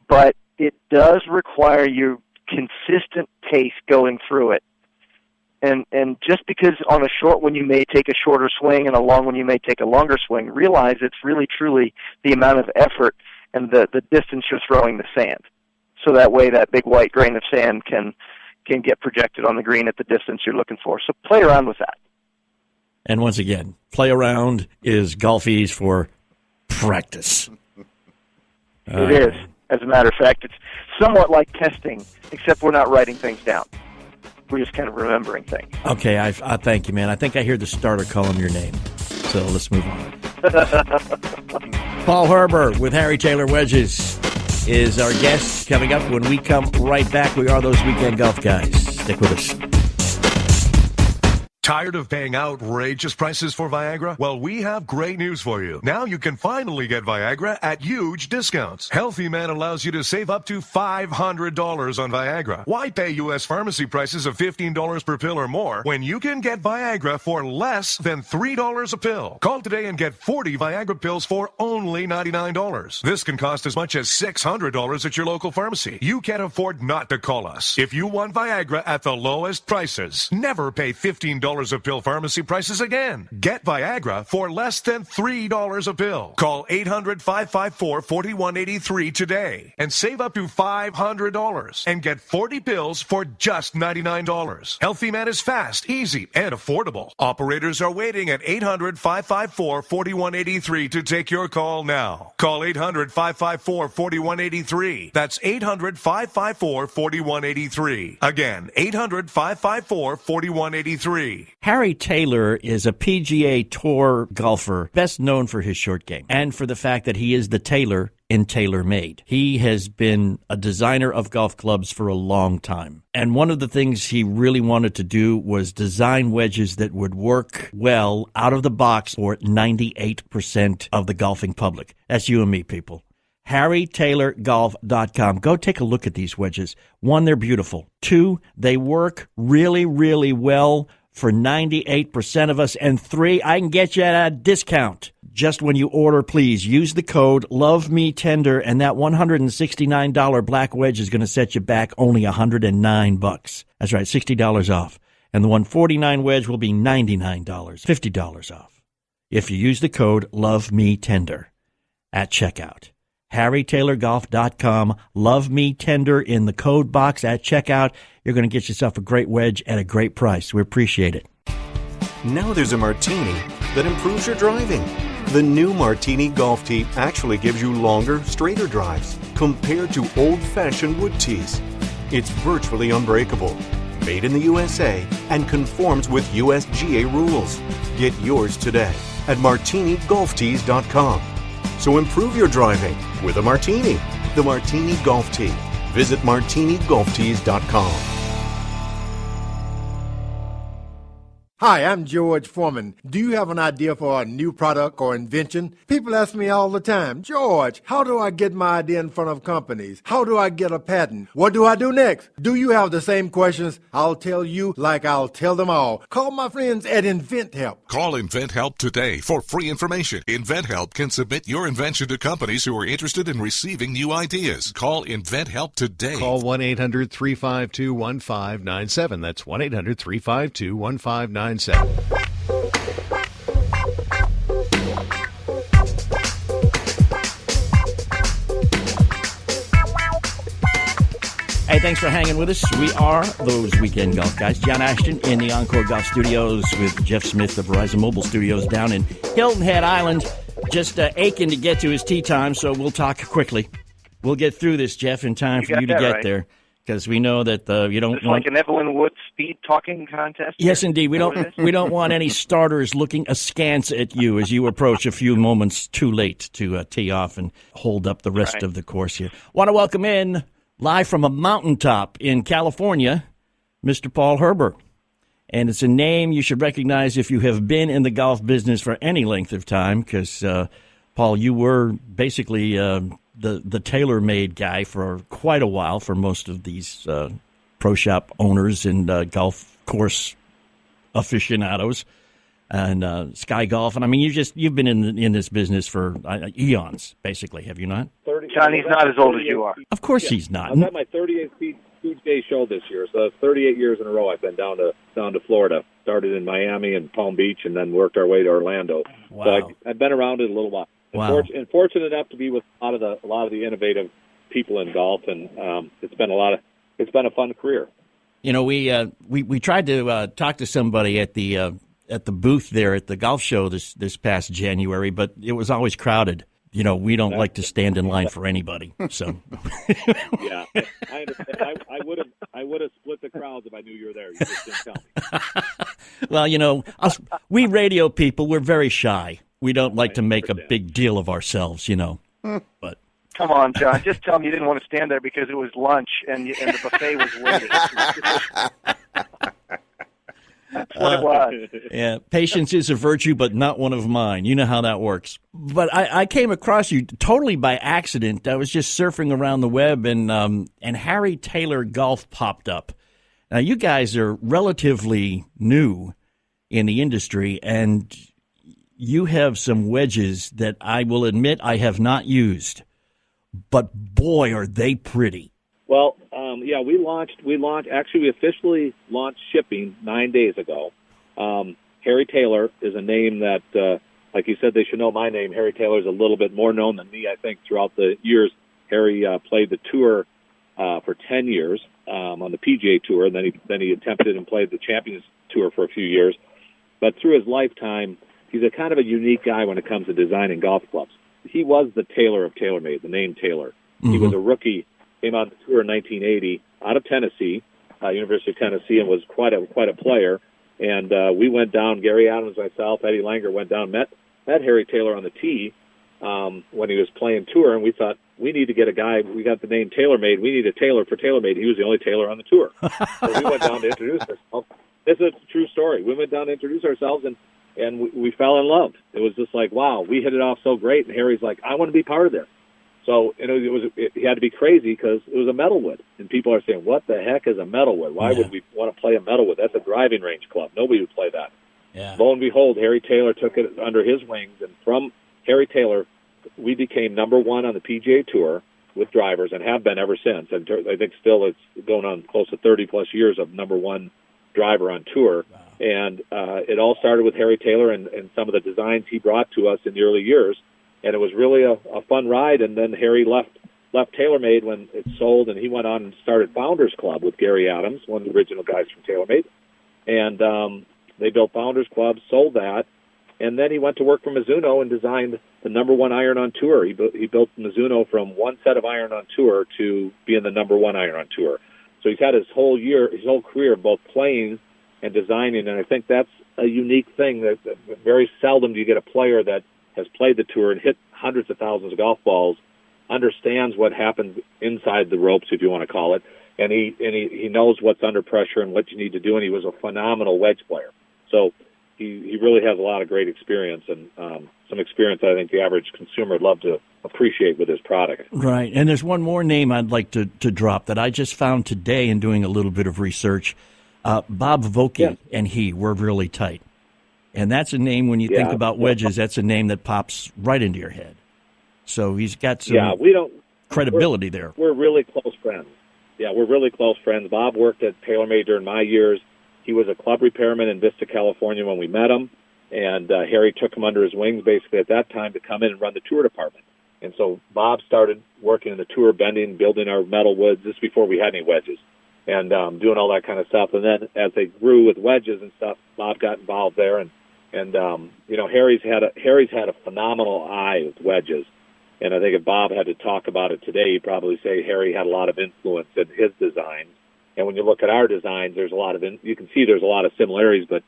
but it does require your consistent pace going through it. And just because on a short one you may take a shorter swing and a long one you may take a longer swing, realize it's really truly the amount of effort and the distance you're throwing the sand. So that way that big white grain of sand can get projected on the green at the distance you're looking for. So play around with that. And once again, play around is golfese for practice. It is. As a matter of fact, it's somewhat like testing, except we're not writing things down. We're just kind of remembering things. Okay, I thank you, man. I think I hear the starter calling your name. So let's move on. Paul Herber with Harry Taylor Wedges is our guest. Coming up when we come right back, we are those weekend golf guys. Stick with us. Tired of paying outrageous prices for Viagra? Well, we have great news for you. Now you can finally get Viagra at huge discounts. Healthy Man allows you to save up to $500 on Viagra. Why pay U.S. pharmacy prices of $15 per pill or more when you can get Viagra for less than $3 a pill? Call today and get 40 Viagra pills for only $99. This can cost as much as $600 at your local pharmacy. You can't afford not to call us. If you want Viagra at the lowest prices, never pay $15 a pill pharmacy prices again. Get Viagra for less than $3 a pill. Call 800-554-4183 today and save up to $500 and get 40 pills for just $99. Healthy Man is fast, easy, and affordable. Operators are waiting at 800-554-4183 to take your call now. Call 800-554-4183. That's 800-554-4183. Again, 800-554-4183. Harry Taylor is a PGA Tour golfer, best known for his short game and for the fact that he is the tailor in TaylorMade. He has been a designer of golf clubs for a long time. And one of the things he really wanted to do was design wedges that would work well out of the box for 98% of the golfing public. That's you and me, people. HarryTaylorGolf.com. Go take a look at these wedges. One, they're beautiful. Two, they work really, really well for 98% of us. And three, I can get you at a discount. Just when you order, please use the code LOVEMeTender, and that $169 black wedge is going to set you back only $109. That's right, $60 off. And the $149 wedge will be $99, $50 off. If you use the code LOVEMeTender at checkout. HarryTaylorGolf.com. Love Me Tender in the code box at checkout. You're going to get yourself a great wedge at a great price. We appreciate it. Now there's a martini that improves your driving. The new Martini Golf Tee actually gives you longer, straighter drives compared to old-fashioned wood tees. It's virtually unbreakable, made in the USA, and conforms with USGA rules. Get yours today at martinigolftees.com. So improve your driving with a Martini. The Martini Golf Tee. Visit martinigolftees.com. Hi, I'm George Foreman. Do you have an idea for a new product or invention? People ask me all the time, George, how do I get my idea in front of companies? How do I get a patent? What do I do next? Do you have the same questions? I'll tell you like I'll tell them all. Call my friends at InventHelp. Call InventHelp today for free information. InventHelp can submit your invention to companies who are interested in receiving new ideas. Call InventHelp today. Call 1-800-352-1597. That's 1-800-352-1597. Hey, thanks for hanging with us. We are those weekend golf guys. John Ashton in the Encore Golf Studios with Jeff Smith of Verizon Mobile Studios down in Hilton Head Island. Just aching to get to his tee time, so we'll talk quickly. We'll get through this, Jeff, in time for you to get there. Because we know that you don't want like an Evelyn Wood speed talking contest. Yes, indeed. We don't want any starters looking askance at you as you approach a few moments too late to tee off and hold up the rest of the course here. Want to welcome in live from a mountaintop in California, Mr. Paul Herber, and it's a name you should recognize if you have been in the golf business for any length of time. Because Paul, you were basically the TaylorMade guy for quite a while for most of these pro shop owners and golf course aficionados and Sky Golf. And I mean, you've been in this business for eons, basically, have you not? John, he's not as old as you are. Of course he's not. I've had my 38th PGA show this year, so that's 38 years in a row I've been down to Florida. Started in Miami and Palm Beach, and then worked our way to Orlando. Wow. So I've been around it a little while. Wow. And fortunate enough to be with a lot of the innovative people in golf, and it's been a fun career. You know, we tried to talk to somebody at the booth there at the golf show this past January, but it was always crowded. You know, we don't like to stand in line for anybody. So yeah, I understand. I would have split the crowds if I knew you were there. You just didn't tell me. Well, you know, we radio people, we're very shy. We don't like to make a big deal of ourselves, you know. But come on, John, just tell them you didn't want to stand there because it was lunch and the buffet was waiting. That's what it was. Yeah, patience is a virtue, but not one of mine. You know how that works. But I came across you totally by accident. I was just surfing around the web, and Harry Taylor Golf popped up. Now, you guys are relatively new in the industry, and you have some wedges that I will admit I have not used. But, boy, are they pretty. Well, yeah, we officially launched shipping 9 days ago. Harry Taylor is a name that, like you said, they should know my name. Harry Taylor is a little bit more known than me, I think, throughout the years. Harry played the tour for 10 years on the PGA Tour, and then he attempted and played the Champions Tour for a few years. But through his lifetime, he's a kind of a unique guy when it comes to designing golf clubs. He was the Taylor of TaylorMade, the name Taylor. Mm-hmm. He was a rookie. Came on the tour in 1980 out of Tennessee, University of Tennessee, and was quite a player. And we went down, Gary Adams, myself, Eddie Langer went down, met Harry Taylor on the tee when he was playing tour, and we thought, we need to get a guy, we got the name TaylorMade, we need a Taylor for TaylorMade. He was the only Taylor on the tour. So we went down to introduce ourselves. This is a true story. We went down to introduce ourselves, and we fell in love. It was just like, wow, we hit it off so great, and Harry's like, I want to be part of this. So it had to be crazy because it was a metalwood, and people are saying, "What the heck is a metalwood? Why would we want to play a metalwood? That's a driving range club. Nobody would play that." Yeah. Lo and behold, Harry Taylor took it under his wings, and from Harry Taylor, we became number one on the PGA Tour with drivers, and have been ever since. And I think still it's going on close to 30-plus years of number one driver on tour. Wow. And it all started with Harry Taylor and some of the designs he brought to us in the early years. And it was really a fun ride. And then Harry left TaylorMade when it sold, and he went on and started Founders Club with Gary Adams, one of the original guys from TaylorMade. And they built Founders Club, sold that, And then he went to work for Mizuno and designed the number one iron on tour. He built Mizuno from one set of iron on tour to being the number one iron on tour. So he's had his whole career both playing and designing, and I think that's a unique thing. That very seldom do you get a player that has played the tour and hit hundreds of thousands of golf balls, understands what happens inside the ropes, if you want to call it, and he knows what's under pressure and what you need to do, and he was a phenomenal wedge player. So he really has a lot of great experience, and some experience I think the average consumer would love to appreciate with his product. Right, and there's one more name I'd like to drop that I just found today in doing a little bit of research. Bob Vokey and he were really tight. And that's a name, when you think about wedges, that's a name that pops right into your head. So he's got some credibility there. We're really close friends. Yeah, we're really close friends. Bob worked at TaylorMade during my years. He was a club repairman in Vista, California when we met him. And Harry took him under his wings basically at that time to come in and run the tour department. And so Bob started working in the tour, bending, building our metal woods. This is before we had any wedges, and doing all that kind of stuff. And then as they grew with wedges and stuff, Bob got involved there. And you know, Harry's had a phenomenal eye with wedges. And I think if Bob had to talk about it today, he'd probably say Harry had a lot of influence in his design. And when you look at our designs, there's a lot of you can see there's a lot of similarities. But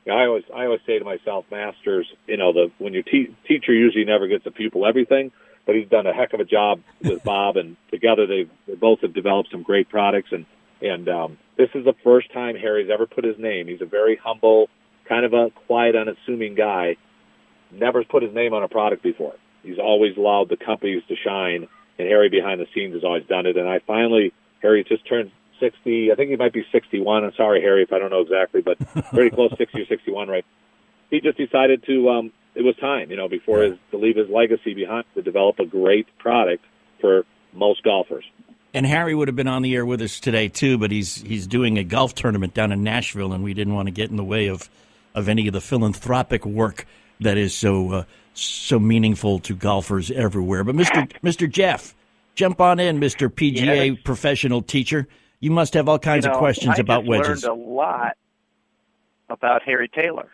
you know, I always say to myself, masters, you know, when your teacher usually never gets a pupil everything, but he's done a heck of a job with Bob, and together they both have developed some great products. And this is the first time Harry's ever put his name. He's a very humble, kind of a quiet, unassuming guy. Never put his name on a product before. He's always allowed the companies to shine, and Harry behind the scenes has always done it. And Harry just turned 60. I think he might be 61. I'm sorry, Harry, if I don't know exactly, but very close, 60 or 61, right? He just decided to, it was time, you know, to leave his legacy behind, to develop a great product for most golfers. And Harry would have been on the air with us today, too, but he's doing a golf tournament down in Nashville, and we didn't want to get in the way of any of the philanthropic work that is so meaningful to golfers everywhere. But Mr. Jeff, jump on in, Mr. PGA professional teacher. You must have all kinds of questions about wedges. I learned a lot about Harry Taylor.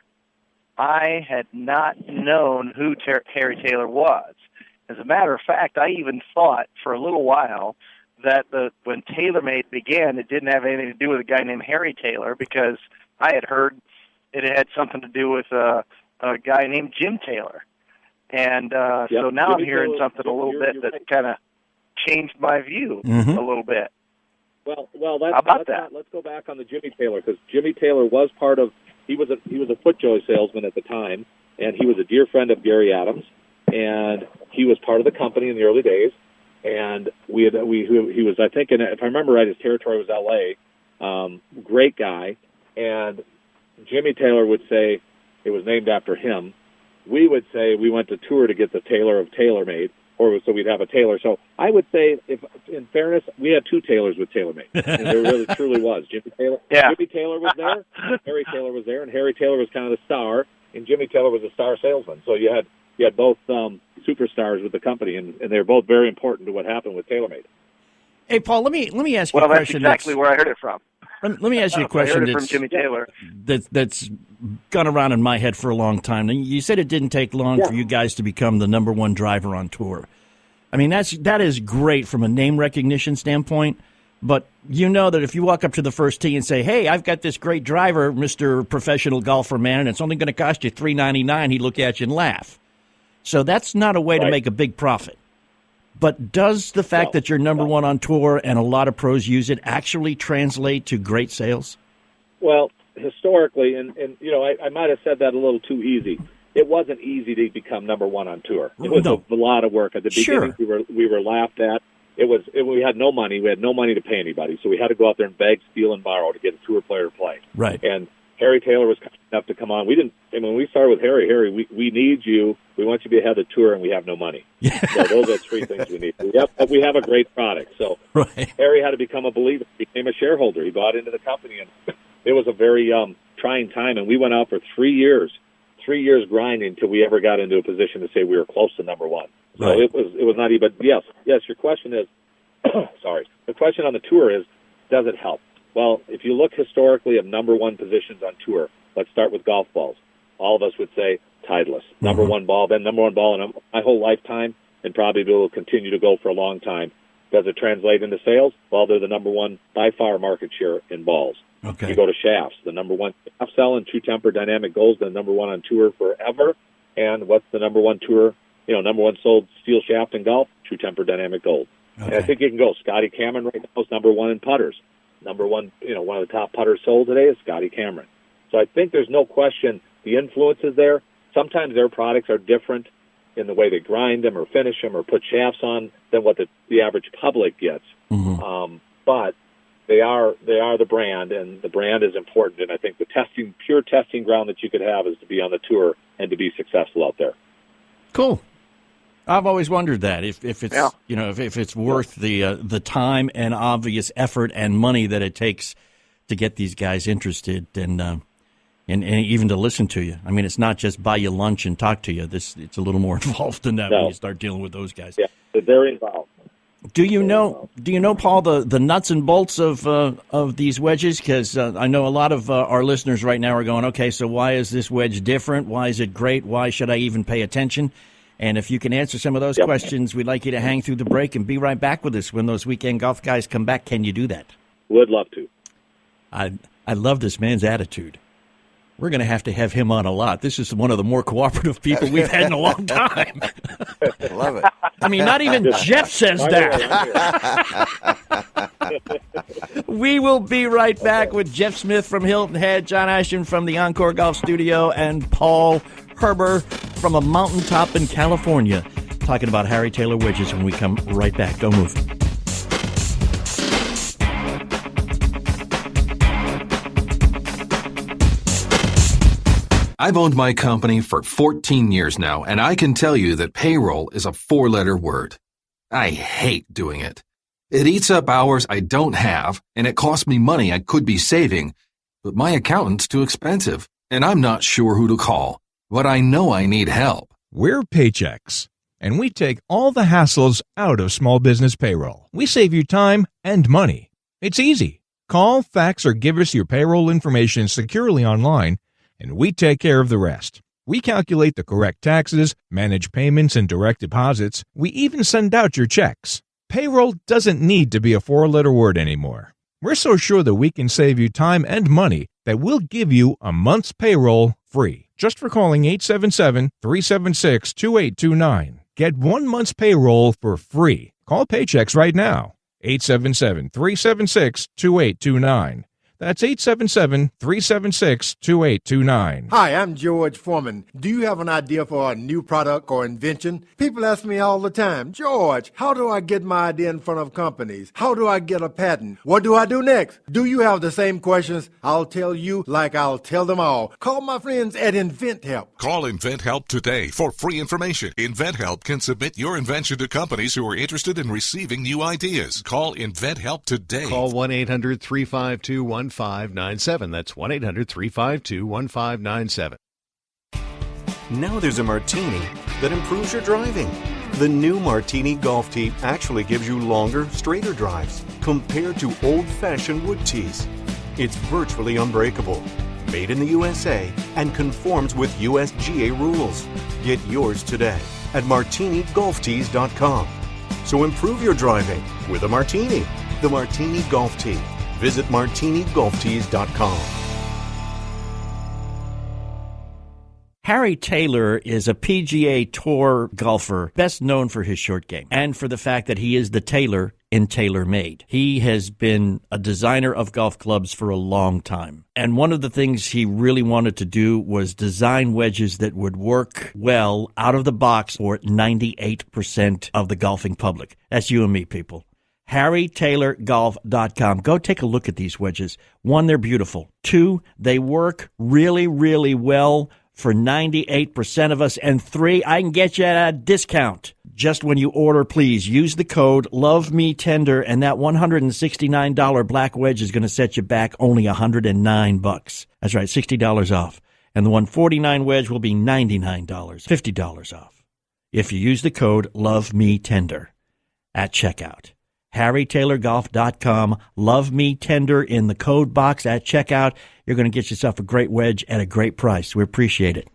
I had not known who Harry Taylor was. As a matter of fact, I even thought for a little while that when TaylorMade began, it didn't have anything to do with a guy named Harry Taylor, because I had heard it had something to do with a guy named Jim Taylor. And so now I'm hearing something a little bit that kind of changed my view a little bit. Well, how about that? Let's go back on the Jimmy Taylor, because Jimmy Taylor was part of. He was a FootJoy salesman at the time, and he was a dear friend of Gary Adams, and he was part of the company in the early days. And he was, I think, if I remember right, his territory was L.A. Great guy, and Jimmy Taylor would say it was named after him. We would say we went to tour to get the Taylor of TaylorMade, or so we'd have a Taylor. So I would say, if in fairness, we had two Taylors with TaylorMade. And there really truly was. Jimmy Taylor was there, Harry Taylor was there, and Harry Taylor was kind of the star, and Jimmy Taylor was a star salesman. So you had both superstars with the company, and they're both very important to what happened with TaylorMade. Hey, Paul, let me ask you a question. Well, that's exactly where I heard it from. Let me ask you a question. I heard it from Jimmy Taylor. That's gone around in my head for a long time. And you said it didn't take long for you guys to become the number one driver on tour. I mean, that is great from a name recognition standpoint. But you know that if you walk up to the first tee and say, "Hey, I've got this great driver, Mr. Professional Golfer Man, and it's only going to cost you $3.99," he'd look at you and laugh. So that's not a way to make a big profit. But does the fact that you're number one on tour and a lot of pros use it actually translate to great sales? Well, historically, and you know, I might have said that a little too easy. It wasn't easy to become number one on tour. It was a lot of work. At the beginning, we were laughed at. We had no money. We had no money to pay anybody, so we had to go out there and beg, steal, and borrow to get a tour player to play. Right. And Harry Taylor was kind enough to come on. When we started with Harry, we need you. We want you to be ahead of the tour, and we have no money. So those are three things we need. We have a great product. So Harry had to become a believer. He became a shareholder. He bought into the company, and it was a very trying time. And we went out for 3 years grinding until we ever got into a position to say we were close to number one. So it was not even. But yes. Your question is, sorry. The question on the tour is, does it help? Well, if you look historically at number one positions on tour, let's start with golf balls. all of us would say Titleist. Number one ball, been number one ball in my whole lifetime, and probably will continue to go for a long time. Does it translate into sales? Well, they're the number one by far market share in balls. Okay. You go to shafts, the number one shaft selling, True Temper Dynamic Gold's the number one on tour forever. And what's the number one tour, number one sold steel shaft in golf? True Temper Dynamic Gold. Okay. And I think you can go. Scotty Cameron right now is number one in putters. Number one, one of the top putters sold today is Scotty Cameron. So I think there's no question the influence is there. Sometimes their products are different in the way they grind them or finish them or put shafts on than what the average public gets. But they are the brand, and the brand is important. And I think the pure testing ground that you could have is to be on the tour and to be successful out there. Cool. I've always wondered that if it's if it's worth the time and obvious effort and money that it takes to get these guys interested and even to listen to you. I mean, it's not just buy you lunch and talk to you. It's a little more involved than that when you start dealing with those guys. Yeah, they're very involved. Do you know, Paul, the nuts and bolts of these wedges? Because I know a lot of our listeners right now are going, okay, so why is this wedge different? Why is it great? Why should I even pay attention? And if you can answer some of those questions, we'd like you to hang through the break and be right back with us when those weekend golf guys come back. Can you do that? Would love to. I love this man's attitude. We're going to have him on a lot. This is one of the more cooperative people we've had in a long time. I love it. I mean, not even Jeff says that. We will be right back with Jeff Smith from Hilton Head, John Ashton from the Encore Golf Studio, and Paul Herber from a mountaintop in California talking about Harry Taylor wedges when we come right back. Don't move. I've owned my company for 14 years now, and I can tell you that payroll is a 4-letter word. I hate doing it. It eats up hours I don't have, and it costs me money I could be saving. But my accountant's too expensive, and I'm not sure who to call. But I know I need help. We're Paychex, and we take all the hassles out of small business payroll. We save you time and money. It's easy. Call, fax, or give us your payroll information securely online, and we take care of the rest. We calculate the correct taxes, manage payments and direct deposits. We even send out your checks. Payroll doesn't need to be a 4-letter word anymore. We're so sure that we can save you time and money that we'll give you a month's payroll free just for calling 877-376-2829. Get 1 month's payroll for free. Call Paychex right now. 877-376-2829. That's 877-376-2829. Hi, I'm George Foreman. Do you have an idea for a new product or invention? People ask me all the time, George, how do I get my idea in front of companies? How do I get a patent? What do I do next? Do you have the same questions? I'll tell you like I'll tell them all. Call my friends at InventHelp. Call InventHelp today for free information. InventHelp can submit your invention to companies who are interested in receiving new ideas. Call InventHelp today. Call 1-800-352-1597. That's 1-800-352-1597. Now there's a martini that improves your driving. The new Martini Golf Tee actually gives you longer, straighter drives compared to old-fashioned wood tees. It's virtually unbreakable, made in the USA, and conforms with USGA rules. Get yours today at martinigolftees.com. So improve your driving with a martini. The Martini Golf Tee. Visit martinigolftees.com. Harry Taylor is a PGA Tour golfer, best known for his short game and for the fact that he is the tailor in TaylorMade. He has been a designer of golf clubs for a long time. And one of the things he really wanted to do was design wedges that would work well out of the box for 98% of the golfing public. That's you and me, people. HarryTaylorGolf.com. Go take a look at these wedges. 1, they're beautiful. 2, they work really, really well for 98% of us. And 3, I can get you at a discount. Just when you order, please use the code LOVEMeTender, and that $169 black wedge is going to set you back only $109. That's right, $60 off. And the $149 wedge will be $99, $50 off. If you use the code LOVEMeTender at checkout. HarryTaylorGolf.com. Love me tender in the code box at checkout. You're going to get yourself a great wedge at a great price. We appreciate it.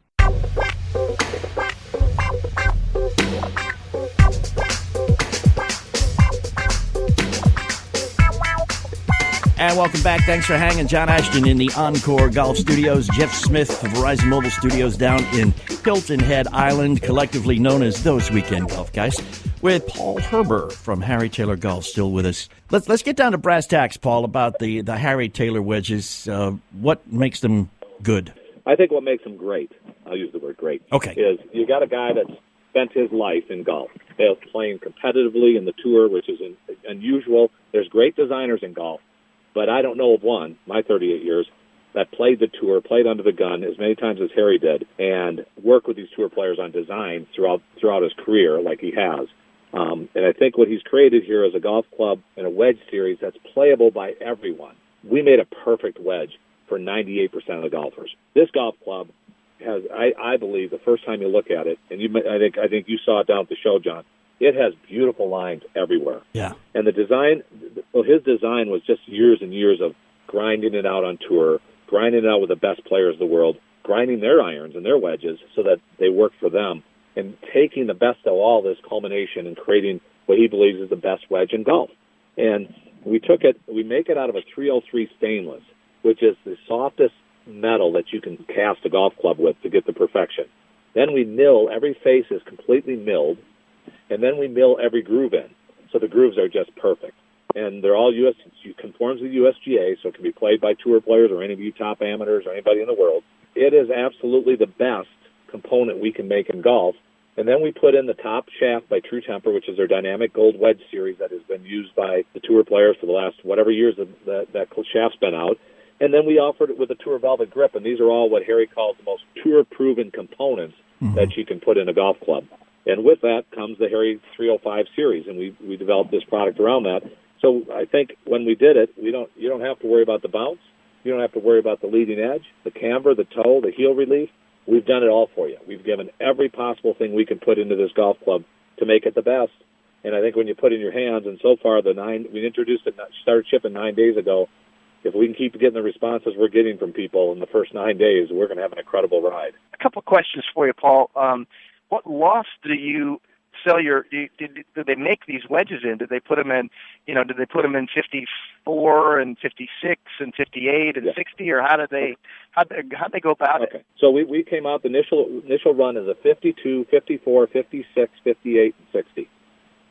And welcome back. Thanks for hanging. John Ashton in the Encore Golf Studios. Jeff Smith of Verizon Mobile Studios down in Hilton Head Island, collectively known as those weekend golf guys, with Paul Herber from Harry Taylor Golf still with us. Let's get down to brass tacks, Paul, about the Harry Taylor wedges. What makes them good? I think what makes them great, I'll use the word great, is you got a guy that's spent his life in golf, playing competitively in the tour, which is unusual. There's great designers in golf. But I don't know of one, my 38 years, that played the tour, played under the gun as many times as Harry did, and worked with these tour players on design throughout his career like he has. And I think what he's created here is a golf club and a wedge series that's playable by everyone. We made a perfect wedge for 98% of the golfers. This golf club has, I believe, the first time you look at it, and I think you saw it down at the show, John, it has beautiful lines everywhere. Yeah. And the design, well, his design was just years and years of grinding it out on tour, grinding it out with the best players in the world, grinding their irons and their wedges so that they work for them, and taking the best of all this culmination and creating what he believes is the best wedge in golf. And we make it out of a 303 stainless, which is the softest metal that you can cast a golf club with to get the perfection. Then we mill, every face is completely milled, and then we mill every groove in. So the grooves are just perfect. And they're all conforms to the USGA, so it can be played by tour players or any of you top amateurs or anybody in the world. It is absolutely the best component we can make in golf. And then we put in the top shaft by True Temper, which is their dynamic gold wedge series that has been used by the tour players for the last whatever years that shaft's been out. And then we offered it with a Tour Velvet grip, and these are all what Harry calls the most tour-proven components that you can put in a golf club. And with that comes the Harry 305 series, and we developed this product around that. So I think when we did it, you don't have to worry about the bounce. You don't have to worry about the leading edge, the camber, the toe, the heel relief. We've done it all for you. We've given every possible thing we can put into this golf club to make it the best. And I think when you put it in your hands, and so far we introduced it, started shipping 9 days ago. If we can keep getting the responses we're getting from people in the first 9 days, we're going to have an incredible ride. A couple of questions for you, Paul. What loft do you sell did they make these wedges in? Did they put them in, did they put them in 54 and 56 and 58 and 60, or how'd they go about it? So we came out, the initial run is a 52, 54, 56, 58, and 60.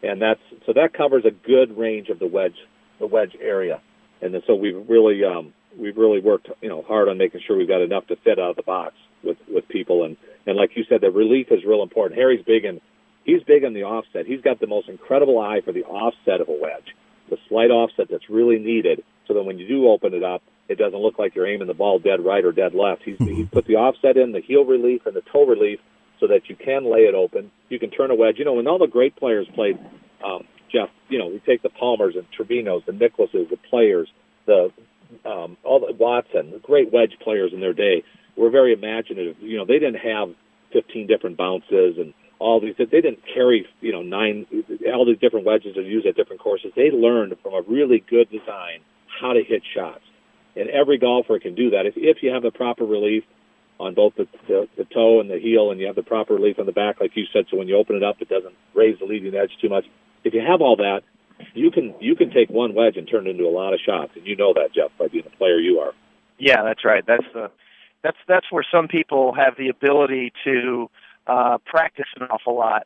And that covers a good range of the wedge area. And then, so we've really worked hard on making sure we've got enough to fit out of the box with people, and like you said, the relief is real important. Harry's big on the offset. He's got the most incredible eye for the offset of a wedge, the slight offset that's really needed, so that when you do open it up, it doesn't look like you're aiming the ball dead right or dead left. He's put the offset in, the heel relief and the toe relief, so that you can lay it open. You can turn a wedge. When all the great players played, Jeff, we take the Palmers and Trevinos, the Nicklases, the players, all the Watson, the great wedge players in their day, were very imaginative. They didn't have 15 different bounces and all these. They didn't carry, all these different wedges to use at different courses. They learned from a really good design how to hit shots. And every golfer can do that. If you have the proper relief on both the toe and the heel, and you have the proper relief on the back, like you said, so when you open it up, it doesn't raise the leading edge too much. If you have all that, you can take one wedge and turn it into a lot of shots, and you know that, Jeff, by being the player you are. Yeah, that's right. That's where some people have the ability to practice an awful lot.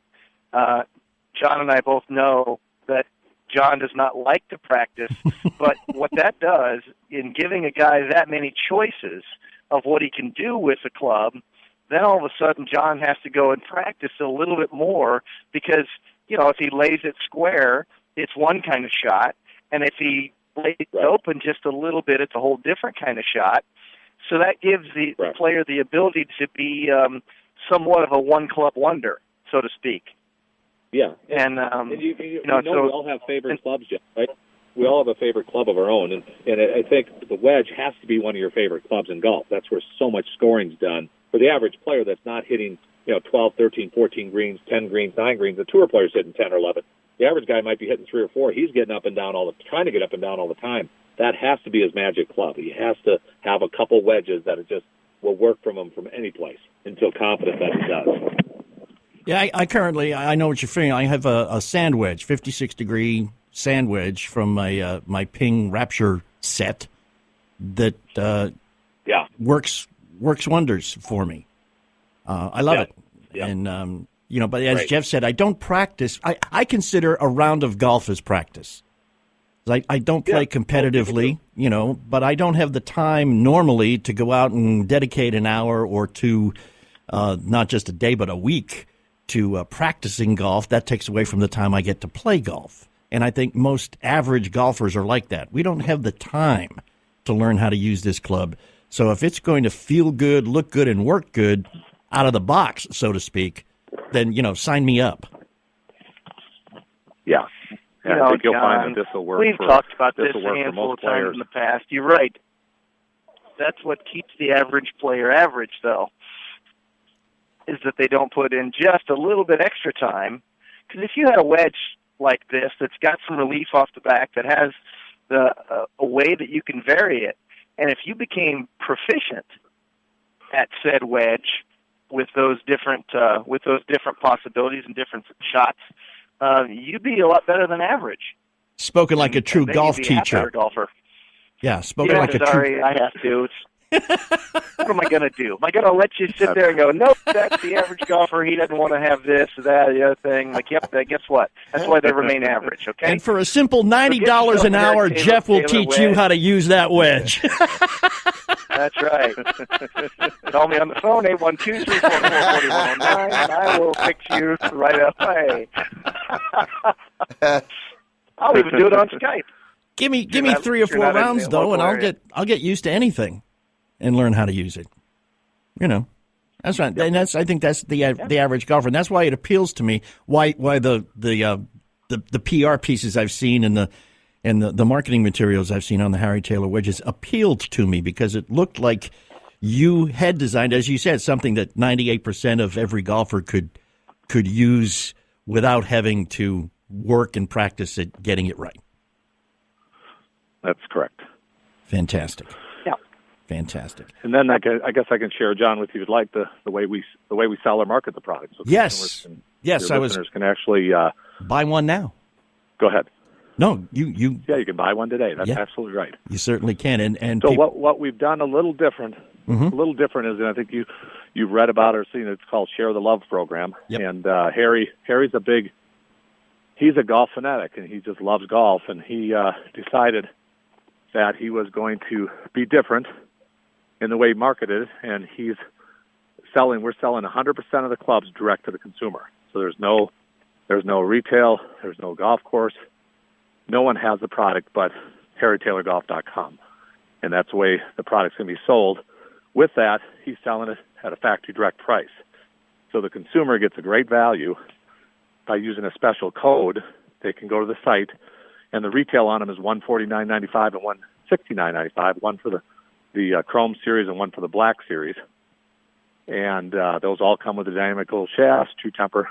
John and I both know that John does not like to practice, but what that does in giving a guy that many choices of what he can do with the club, then all of a sudden John has to go and practice a little bit more, because if he lays it square, it's one kind of shot, and if he lays it open just a little bit, it's a whole different kind of shot. So that gives the player the ability to be somewhat of a one-club wonder, so to speak. Yeah. And we all have favorite clubs, Jeff, right? We all have a favorite club of our own, and I think the wedge has to be one of your favorite clubs in golf. That's where so much scoring's done. For the average player that's not hitting 12, 13, 14 greens, 10 greens, 9 greens, the tour player's hitting 10 or 11. The average guy might be hitting 3 or 4. He's getting up and down trying to get up and down all the time. That has to be his magic club. He has to have a couple wedges that will work from him from any place and feel confident that he does. Yeah, I know what you're feeling. I have a sand wedge, 56-degree sand wedge from my Ping Rapture set that works wonders for me. I love it. Yeah. And, but as Jeff said, I don't practice. I consider a round of golf as practice. I don't play competitively, but I don't have the time normally to go out and dedicate an hour or two, not just a day, but a week to practicing golf. That takes away from the time I get to play golf. And I think most average golfers are like that. We don't have the time to learn how to use this club. So if it's going to feel good, look good, and work good out of the box, so to speak, then, sign me up. Yeah. I think you'll find that this will work. We've talked about this a handful of times in the past. You're right. That's what keeps the average player average, though, is that they don't put in just a little bit extra time. Because if you had a wedge like this that's got some relief off the back, that has a way that you can vary it, and if you became proficient at said wedge with those different possibilities and different shots, you'd be a lot better than average. Spoken like a true golf teacher. Better golfer. Yeah, spoken like a true. Sorry, I have to. What am I going to do? Am I going to let you sit there and go, nope, that's the average golfer. He doesn't want to have this, that, the other thing. Like, yep, guess what? That's why they remain average, okay? And for a simple $90 an hour, Jeff will teach you how to use that wedge. That's right. Call me on the phone, 812-344-4109, and I will fix you right away. I'll even do it on Skype. Give me 3 or 4 rounds though, and I'll get used to anything, and learn how to use it. That's right, and I think that's the average golfer, and that's why it appeals to me. Why the PR pieces I've seen and the marketing materials I've seen on the Harry Taylor wedges appealed to me, because it looked like you had designed, as you said, something that 98% of every golfer could use without having to work and practice at getting it right. That's correct. Fantastic. Yeah. Fantastic. And then I guess I can share, John, with you, if you'd like, the way we sell or market the product. So yes. Yes, your listeners can actually buy one now. Go ahead. No, you. Yeah, you can buy one today. That's absolutely right. You certainly can. And so what we've done a little different. Mm-hmm. A little different is, and I think you've read about or seen it. It's called Share the Love program. Yep. And Harry's he's a golf fanatic, and he just loves golf, and he decided that he was going to be different in the way he marketed it, and we're selling 100% of the clubs direct to the consumer. So there's no retail, there's no golf course. No one has the product but HarryTaylorGolf.com, and that's the way the product's going to be sold. With that, he's selling it at a factory direct price. So the consumer gets a great value by using a special code. They can go to the site, and the retail on them is $149.95 and $169.95, one for the Chrome Series and one for the Black Series. And those all come with the dynamic gold shafts, True Temper,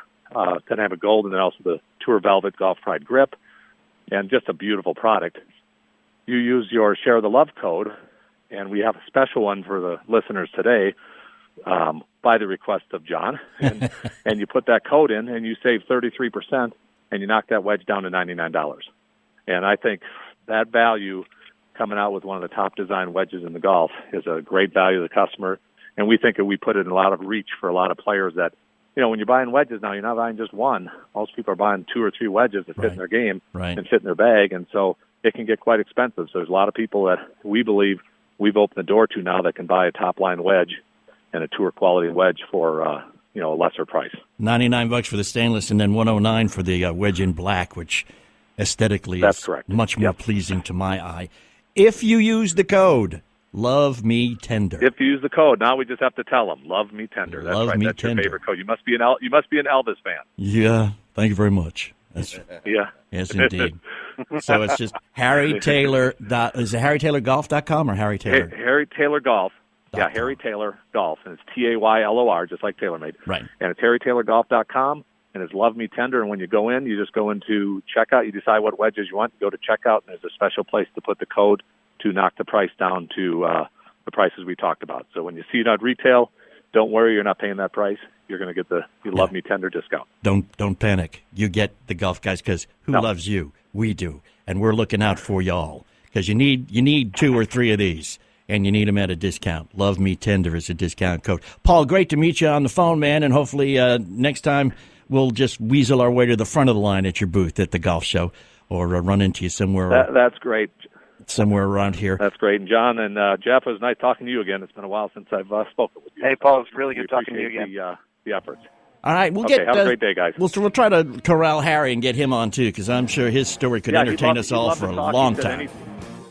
dynamic gold, and then also the Tour Velvet Golf Pride grip, and just a beautiful product. You use your Share the Love code, and we have a special one for the listeners today, by the request of John, and you put that code in, and you save 33%, and you knock that wedge down to $99. And I think that value, coming out with one of the top design wedges in the golf, is a great value to the customer. And we think that we put it in a lot of reach for a lot of players that, when you're buying wedges now, you're not buying just one. Most people are buying 2 or 3 wedges that fit in their game and fit in their bag. And so it can get quite expensive. So there's a lot of people that we believe we've opened the door to now that can buy a top-line wedge and a tour quality wedge for a lesser price. $99 for the stainless, and then $109 for the wedge in black, which aesthetically is much more pleasing to my eye. If you use the code Love Me Tender. If you use the code, now we just have to tell them Love Me Tender. That's Love right. Me That's Tender. Your favorite code. You must be an Elvis fan. Yeah. Thank you very much. That's yeah. Yes, indeed. So it's just Harry Taylor. Is it HarryTaylorGolf.com or Harry Taylor? Harry Taylor Golf. Yeah, Harry Taylor Golf, and it's TAYLOR, just like TaylorMade. Right. And it's HarryTaylorGolf.com. and it's Love Me Tender. And when you go in, you just go into checkout. You decide what wedges you want. You go to checkout, and there's a special place to put the code to knock the price down to the prices we talked about. So when you see it on retail, don't worry, you're not paying that price. You're going to get the Love Me Tender discount. Don't panic. You get the Golf Guys because who loves you? We do, and we're looking out for y'all because you need 2 or 3 of these. And you need them at a discount. Love Me Tender is a discount code. Paul, great to meet you on the phone, man. And hopefully next time we'll just weasel our way to the front of the line at your booth at the golf show or run into you somewhere. That's great. Somewhere around here. That's great. And John and Jeff, it was nice talking to you again. It's been a while since I've spoken with you. Hey, Paul, it's really good talking to you again. The efforts. All right, have a great day, guys. We'll try to corral Harry and get him on, too, because I'm sure his story could entertain us all for a long time.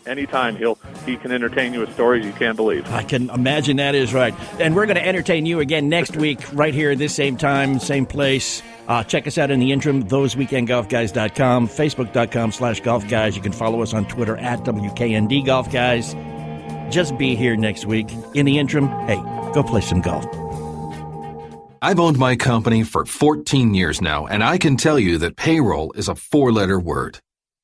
Anytime he can entertain you with stories you can't believe. I can imagine that is right. And we're going to entertain you again next week right here at this same time, same place. Check us out in the interim, thoseweekendgolfguys.com, facebook.com/golfguys. You can follow us on Twitter at WKND Golf Guys. Just be here next week. In the interim, hey, go play some golf. I've owned my company for 14 years now, and I can tell you that payroll is a 4-letter word.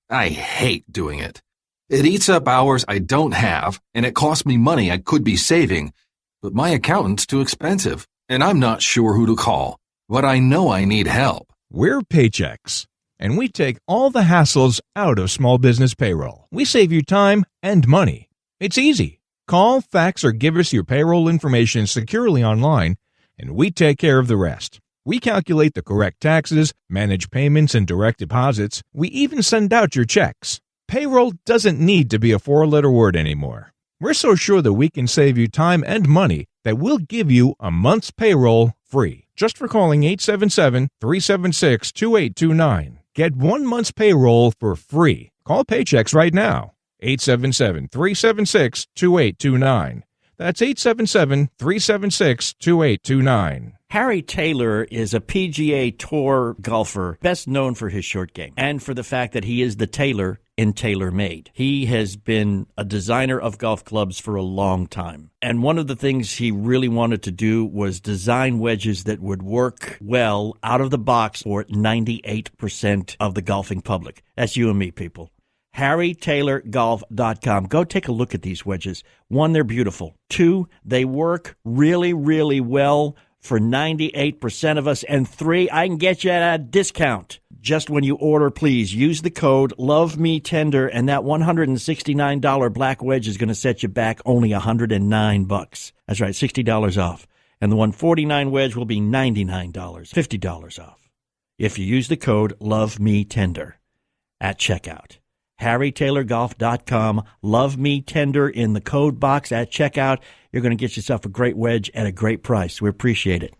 I hate doing it. It eats up hours I don't have, and it costs me money I could be saving. But my accountant's too expensive, and I'm not sure who to call. But I know I need help. We're Paychex, and we take all the hassles out of small business payroll. We save you time and money. It's easy. Call, fax, or give us your payroll information securely online, and we take care of the rest. We calculate the correct taxes, manage payments and direct deposits. We even send out your checks. Payroll doesn't need to be a 4-letter word anymore. We're so sure that we can save you time and money that we'll give you a month's payroll free. Just for calling 877-376-2829. Get 1 month's payroll for free. Call Paychex right now. 877-376-2829. That's 877-376-2829. Harry Taylor is a PGA Tour golfer, best known for his short game and for the fact that he is the tailor in TaylorMade. He has been a designer of golf clubs for a long time. And one of the things he really wanted to do was design wedges that would work well out of the box for 98% of the golfing public. That's you and me, people. HarryTaylorGolf.com. Go take a look at these wedges. 1, they're beautiful. 2, they work really, really well for 98% of us. And 3, I can get you at a discount. Just when you order, please use the code LOVEMeTender, and that $169 black wedge is going to set you back only $109. That's right, $60 off. And the $149 wedge will be $99, $50 off. If you use the code LOVEMeTender at checkout. HarryTaylorGolf.com. Love Me Tender in the code box at checkout. You're going to get yourself a great wedge at a great price. We appreciate it.